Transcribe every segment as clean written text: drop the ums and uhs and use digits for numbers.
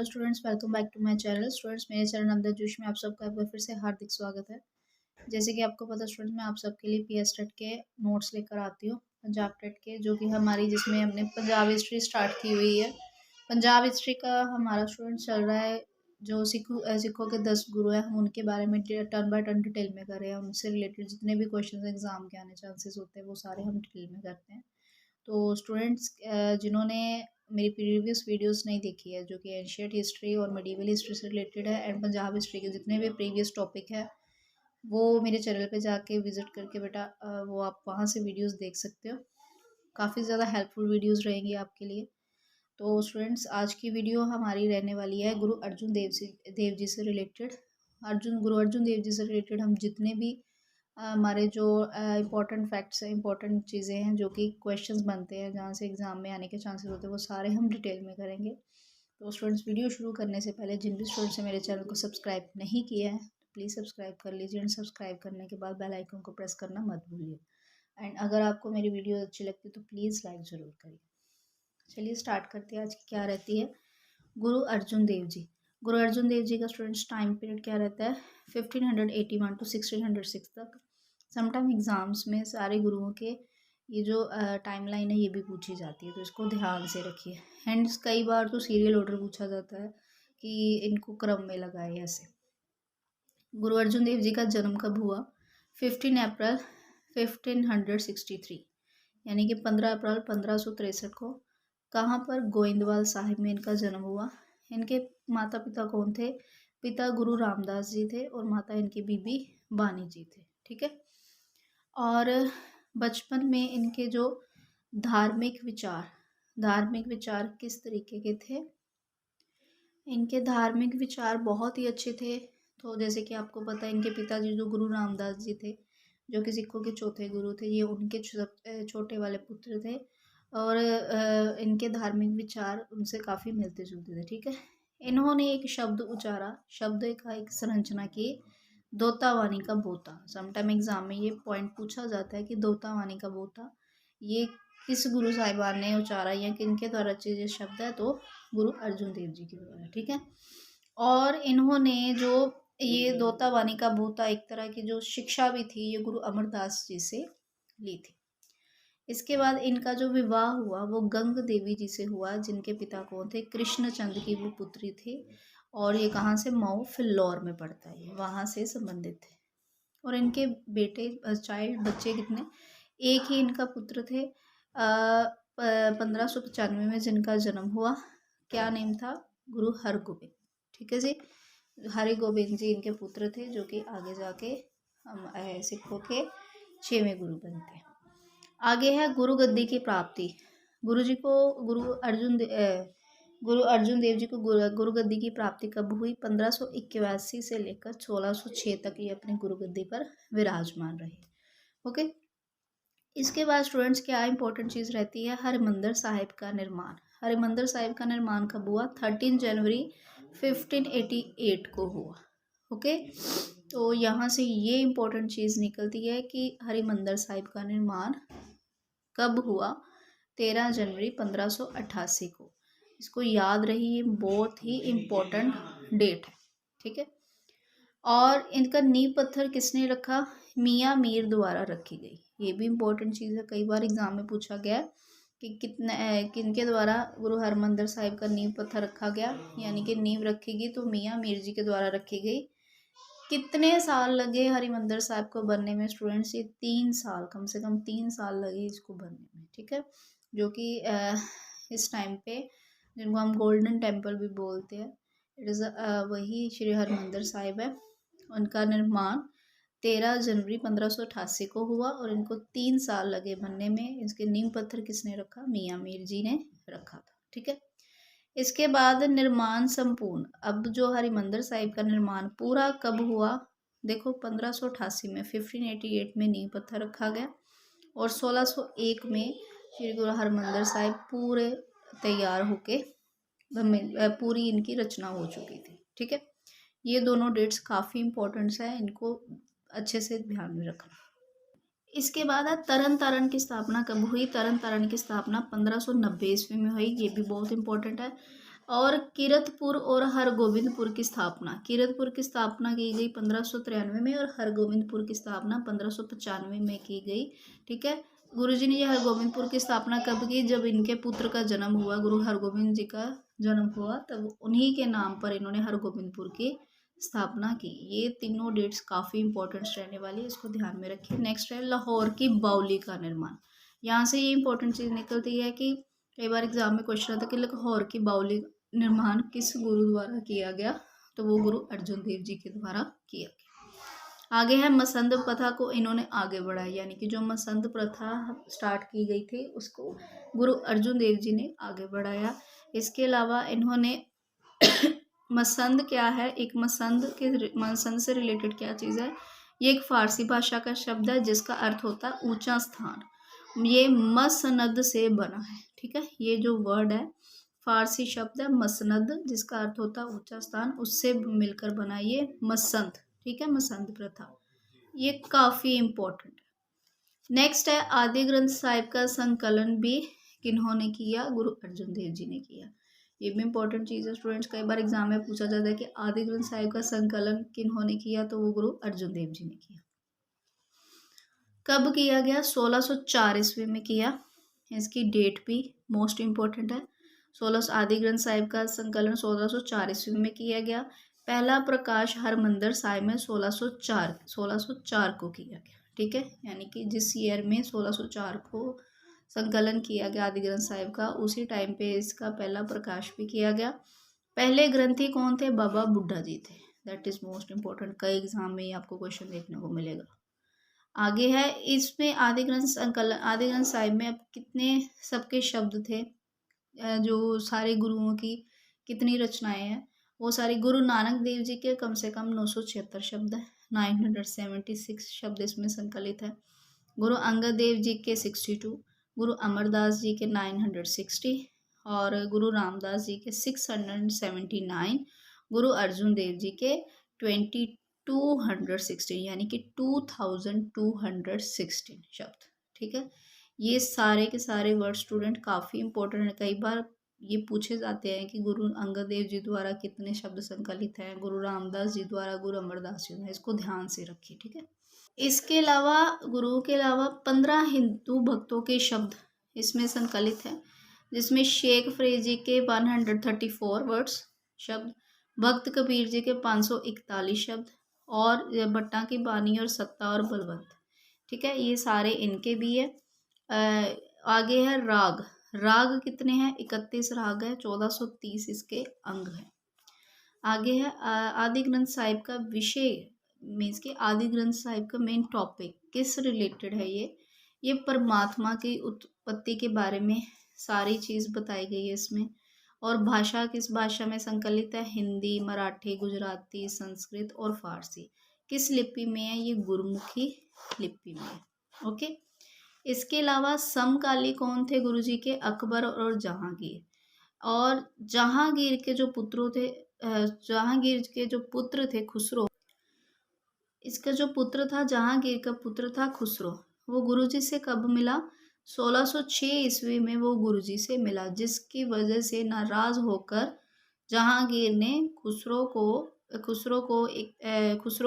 Students, welcome back to my channel. Students, मेरे channel अंदर जोश में आप सबका एक बार फिर से हार्दिक स्वागत है। जैसे कि आपको पता स्टूडेंट्स, मैं आप सबके लिए पीएस टेट के नोट्स लेकर आती हूँ, पंजाब टेट के, जो कि हमारी जिसमें हमने पंजाब हिस्ट्री स्टार्ट की हुई है। पंजाब हिस्ट्री का हमारा स्टूडेंट चल रहा है, जो सिखों के 10 गुरु हैं, हम उनके बारे में टर्न बाय टर्न डिटेल में कर रहे हैं। उनसे रिलेटेड जितने भी क्वेश्चन एग्जाम के आने चांसेस होते हैं वो सारे हम डिटेल में करते हैं। तो स्टूडेंट्स, जिन्होंने मेरी प्रीवियस वीडियोस नहीं देखी है, जो कि एंशिएंट हिस्ट्री और मेडिवल हिस्ट्री से रिलेटेड है, एंड पंजाब हिस्ट्री के जितने भी प्रीवियस टॉपिक है, वो मेरे चैनल पे जाके विजिट करके बेटा वो आप वहाँ से वीडियोस देख सकते हो। काफ़ी ज़्यादा हेल्पफुल वीडियोस रहेंगी आपके लिए। तो स्टूडेंट्स, आज की वीडियो हमारी रहने वाली है गुरु अर्जुन देव जी से रिलेटेड। गुरु अर्जुन देव जी से रिलेटेड हम जितने भी हमारे जो इम्पोर्टेंट फैक्ट्स हैं, इम्पोर्टेंट चीज़ें हैं, जो कि क्वेश्चंस बनते हैं, जहाँ से एग्ज़ाम में आने के चांसेस होते हैं, वो सारे हम डिटेल में करेंगे। तो स्टूडेंट्स, वीडियो शुरू करने से पहले जिन भी स्टूडेंट्स ने मेरे चैनल को सब्सक्राइब नहीं किया है, तो प्लीज़ सब्सक्राइब कर लीजिए, एंड सब्सक्राइब करने के बाद बेल आइकन को प्रेस करना मत भूलिए। एंड अगर आपको मेरी वीडियो अच्छी लगती है तो प्लीज़ लाइक ज़रूर करिए। चलिए स्टार्ट करते हैं। आज की क्या रहती है, गुरु अर्जुन देव जी। गुरु अर्जुन देव जी का स्टूडेंट्स टाइम पीरियड क्या रहता है, 1581 टू 1606 तक। समटाइम एग्जाम्स में सारे गुरुओं के ये जो टाइम लाइन है ये भी पूछी जाती है, तो इसको ध्यान से रखिए। हैंड्स कई बार तो सीरियल ऑर्डर पूछा जाता है कि इनको क्रम में लगाए ऐसे। गुरु अर्जुन देव जी का जन्म कब हुआ, 15 अप्रैल 1563, यानी कि 15 अप्रैल 1563 को। कहाँ पर, गोइंदवाल साहिब में इनका जन्म हुआ। इनके माता पिता कौन थे, पिता गुरु रामदास जी थे और माता इनकी बीबी बानी जी थे, ठीक है। और बचपन में इनके जो धार्मिक विचार किस तरीके के थे, इनके धार्मिक विचार बहुत ही अच्छे थे। तो जैसे कि आपको पता है, इनके पिताजी जो गुरु रामदास जी थे, जो कि सिखों के चौथे गुरु थे, ये उनके छोटे वाले पुत्र थे। और इनके धार्मिक विचार उनसे काफ़ी मिलते जुलते थे, ठीक है। इन्होंने एक शब्द उचारा, शब्द का एक संरचना की, दोतावानी का बोता। समटाइम एग्जाम में ये पॉइंट पूछा जाता है कि दोतावानी का बोता ये किस गुरु साहिबान ने उचारा या किनके द्वारा ये शब्द है, तो गुरु अर्जुन देव जी के द्वारा, ठीक है। और इन्होंने जो ये दोतावानी का बोता, एक तरह की जो शिक्षा भी थी, ये गुरु अमरदास जी से ली थी। इसके बाद इनका जो विवाह हुआ वो गंग देवी जी से हुआ, जिनके पिता कौन थे, कृष्णचंद की वो पुत्री थी। और ये कहाँ से, मऊ फिल्लौर में पड़ता है, वहाँ से संबंधित थे। और इनके बच्चे कितने, एक ही इनका पुत्र थे। 1595 में जिनका जन्म हुआ, क्या नेम था, गुरु हरगोबिंद, ठीक है जी। हरिगोबिंद जी इनके पुत्र थे, जो कि आगे जाके हम सिखों के 6वें गुरु बनते हैं। आगे है गुरु गद्दी की प्राप्ति। गुरु अर्जुन देव जी को गुरु गद्दी की प्राप्ति कब हुई, 1581 से लेकर 1606 तक ये अपने गुरु गद्दी पर विराजमान रहे, ओके। इसके बाद स्टूडेंट्स, क्या इंपॉर्टेंट चीज़ रहती है, हरिमंदिर साहिब का निर्माण। हरिमंदिर साहिब का निर्माण कब हुआ, 13 जनवरी 1588 को हुआ, ओके। तो यहाँ से ये इम्पोर्टेंट चीज़ निकलती है कि हरिमंदिर साहिब का निर्माण कब हुआ, 13 जनवरी 1588 को। इसको याद रही, ये बहुत ही इम्पोर्टेंट डेट है, ठीक है। और इनका नींव पत्थर किसने रखा, मियाँ मीर द्वारा रखी गई। ये भी इम्पोर्टेंट चीज़ है, कई बार एग्जाम में पूछा गया कि किनके द्वारा गुरु हरमंदिर साहिब का नींव पत्थर रखा गया, यानी कि नींव रखी गई तो मियाँ मीर जी के द्वारा रखी गई। कितने साल लगे हरिमंदिर साहिब को बनने में स्टूडेंट्स, ये 3 साल, कम से कम 3 साल लगे इसको बनने में, ठीक है। जो कि इस टाइम पे, जिनको हम गोल्डन टेम्पल भी बोलते हैं, इट इज़ वही श्री हरमंदिर साहिब है। उनका निर्माण 13 जनवरी 1588 को हुआ और इनको 3 साल लगे बनने में। इसके नींव पत्थर किसने रखा, मियाँ मीर जी ने रखा था, ठीक है। इसके बाद निर्माण संपूर्ण, अब जो हरिमंदिर साहिब का निर्माण पूरा कब हुआ, देखो 1588 में, 1588 में नींव पत्थर रखा गया और 1601 में श्री गुरु हरमंदिर साहिब पूरे तैयार होके पूरी इनकी रचना हो चुकी थी, ठीक है। ये दोनों डेट्स काफ़ी इंपॉर्टेंट्स है, इनको अच्छे से ध्यान में रखना। इसके बाद है तरन तारण की स्थापना कब हुई, तरन तारण की स्थापना 1590 ईस्वी में हुई, ये भी बहुत इंपॉर्टेंट है। और किरतपुर और हरगोबिंदपुर की स्थापना, किरतपुर की स्थापना की गई 1593 में और हरगोबिंदपुर की स्थापना 1595 में की गई। ठीक है, गुरुजी ने यह हरगोबिंदपुर की स्थापना कब की? जब इनके पुत्र का जन्म हुआ, गुरु हरगोबिंद जी का जन्म हुआ, तब उन्हीं के नाम पर इन्होंने हरगोबिंदपुर की स्थापना की। ये तीनों डेट्स काफ़ी इंपॉर्टेंट रहने वाली है, इसको ध्यान में रखिए। नेक्स्ट है लाहौर की बावली का निर्माण। यहाँ से ये इंपॉर्टेंट चीज़ निकलती है कि कई बार एग्जाम में क्वेश्चन आता है कि लाहौर की बावली निर्माण किस गुरु द्वारा किया गया? तो वो गुरु अर्जुन देव जी के द्वारा किया गया। आगे है मसंद प्रथा को इन्होंने आगे बढ़ाया, यानी कि जो मसंद प्रथा स्टार्ट की गई थी उसको गुरु अर्जुन देव जी ने आगे बढ़ाया। इसके अलावा इन्होंने मसंद क्या है? एक मसंद से रिलेटेड क्या चीज़ है? ये एक फारसी भाषा का शब्द है जिसका अर्थ होता है ऊंचा स्थान। ये मसनद से बना है। ठीक है, ये जो वर्ड है फारसी शब्द है मसनद, जिसका अर्थ होता है ऊंचा स्थान, उससे मिलकर बना ये मसंद। ठीक है, मसंद प्रथा ये काफ़ी इम्पोर्टेंट है। नेक्स्ट है आदि ग्रंथ साहिब का संकलन भी किन्होंने किया? गुरु अर्जुन देव जी ने किया। ये भी इंपॉर्टेंट चीज़ है स्टूडेंट्स, कई बार एग्जाम में पूछा जाता है कि आदि ग्रंथ साहिब का संकलन किन्होंने किया? तो वो गुरु अर्जुन देव जी ने किया। कब किया गया? 1604 ईस्वी में किया। इसकी डेट भी मोस्ट इम्पोर्टेंट है। आदि ग्रंथ साहिब का संकलन 1604 ईस्वी में किया गया। पहला प्रकाश हरमंदिर साहिब में 1604 को किया गया। ठीक है, यानी कि जिस ईयर में 1604 को संकलन किया गया आदि ग्रंथ साहिब का, उसी टाइम पे इसका पहला प्रकाश भी किया गया। पहले ग्रंथी कौन थे? बाबा बुड्ढा जी थे। दैट इज मोस्ट इम्पोर्टेंट, कई एग्जाम में आपको क्वेश्चन देखने को मिलेगा। आगे है इसमें आदि ग्रंथ साहिब में अब कितने सबके शब्द थे? जो सारे गुरुओं की कितनी रचनाएं हैं? वो सारी गुरु नानक देव जी के कम से कम 976 शब्द है, 976 शब्द इसमें संकलित है। गुरु अंगद देव जी के 62, गुरु अमरदास जी के 960 और गुरु रामदास जी के 679, गुरु अर्जुन देव जी के 2216, यानी कि 2216 शब्द। ठीक है, ये सारे के सारे वर्ड स्टूडेंट काफ़ी इंपॉर्टेंट है। कई बार ये पूछे जाते हैं कि गुरु अंगद देव जी द्वारा कितने शब्द संकलित हैं, गुरु रामदास जी द्वारा, गुरु अमरदास जी द्वारा, इसको ध्यान से रखिए। ठीक है, इसके अलावा गुरु के अलावा 15 हिंदू भक्तों के शब्द इसमें संकलित है, जिसमें शेख फरीद जी के 134 वर्ड्स शब्द, भक्त कबीर जी के 541 शब्द और भट्टा की बानी और सत्ता और बलवंत। ठीक है, ये सारे इनके भी है। आगे है राग। राग कितने हैं? 31 राग है, 1430 इसके अंग हैं। आगे है आदि ग्रंथ साहिब का विषय, मीन्स कि आदि ग्रंथ साहिब का मेन टॉपिक किस रिलेटेड है? ये परमात्मा की उत्पत्ति के बारे में सारी चीज़ बताई गई है इसमें। और भाषा किस भाषा में संकलित है? हिंदी, मराठी, गुजराती, संस्कृत और फारसी। किस लिपि में है? ये गुरुमुखी लिपि में है। ओके, इसके अलावा समकाली कौन थे गुरुजी के? अकबर और जहांगीर। और जहांगीर के जो पुत्रों थे, जहांगीर के जो पुत्र थे खुसरो, इसका जो पुत्र था जहांगीर का पुत्र था खुसरो, वो गुरुजी से कब मिला? 1606 ईस्वी में वो गुरुजी से मिला, जिसकी वजह से नाराज होकर जहांगीर ने खुसरो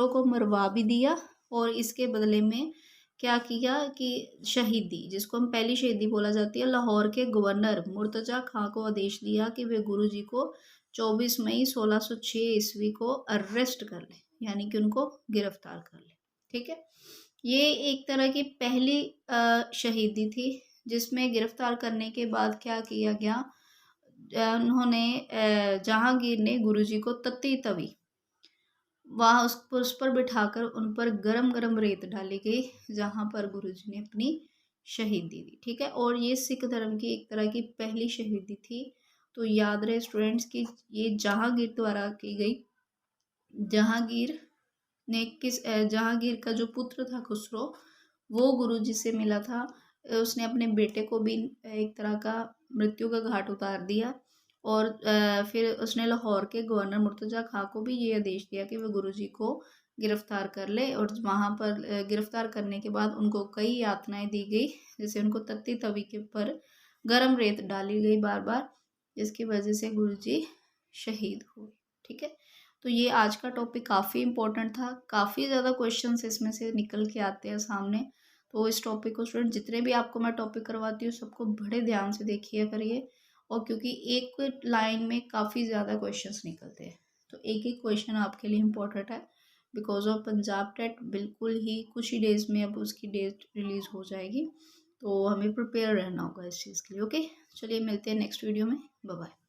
को मरवा भी दिया और इसके बदले में क्या किया कि शहीदी, जिसको हम पहली शहीदी बोला जाती है, लाहौर के गवर्नर मुर्तजा खां को आदेश दिया कि वे गुरुजी को 24 मई 1606 ईस्वी को अरेस्ट कर ले, यानी कि उनको गिरफ्तार कर ले। ठीक है, ये एक तरह की पहली शहीदी थी, जिसमें गिरफ्तार करने के बाद क्या किया गया, उन्होंने जहांगीर ने गुरुजी को तत्ती तवी वहाँ उस पर बिठाकर उन पर गरम गरम रेत डाली गई, जहाँ पर गुरुजी ने अपनी शहीदी दी। ठीक है, और ये सिख धर्म की एक तरह की पहली शहीदी थी। तो याद रहे स्टूडेंट्स कि ये जहांगीर द्वारा की गई। जहांगीर का जो पुत्र था खुसरो, वो गुरुजी से मिला था। उसने अपने बेटे को भी एक तरह का मृत्यु का घाट उतार दिया और फिर उसने लाहौर के गवर्नर मुर्तजा खां को भी ये आदेश दिया कि वह गुरुजी को गिरफ्तार कर ले। और वहाँ पर गिरफ्तार करने के बाद उनको कई यातनाएं दी गई, जैसे उनको तत्ती तवी के पर गरम रेत डाली गई बार बार, जिसकी वजह से गुरु जी शहीद हुए। ठीक है, तो ये आज का टॉपिक काफ़ी इम्पोर्टेंट था, काफ़ी ज़्यादा क्वेश्चंस इसमें से निकल के आते हैं सामने। तो इस टॉपिक को स्टूडेंट जितने भी आपको मैं टॉपिक करवाती हूँ सबको बड़े ध्यान से देखिए करिए, और क्योंकि एक लाइन में काफ़ी ज़्यादा क्वेश्चंस निकलते हैं, तो एक एक क्वेश्चन आपके लिए इम्पोर्टेंट है। बिकॉज ऑफ पंजाब टेट बिल्कुल ही कुछ ही डेज में अब उसकी डेट रिलीज़ हो जाएगी, तो हमें प्रिपेयर रहना होगा इस चीज़ के लिए। ओके, चलिए मिलते हैं नेक्स्ट वीडियो में। Bye bye.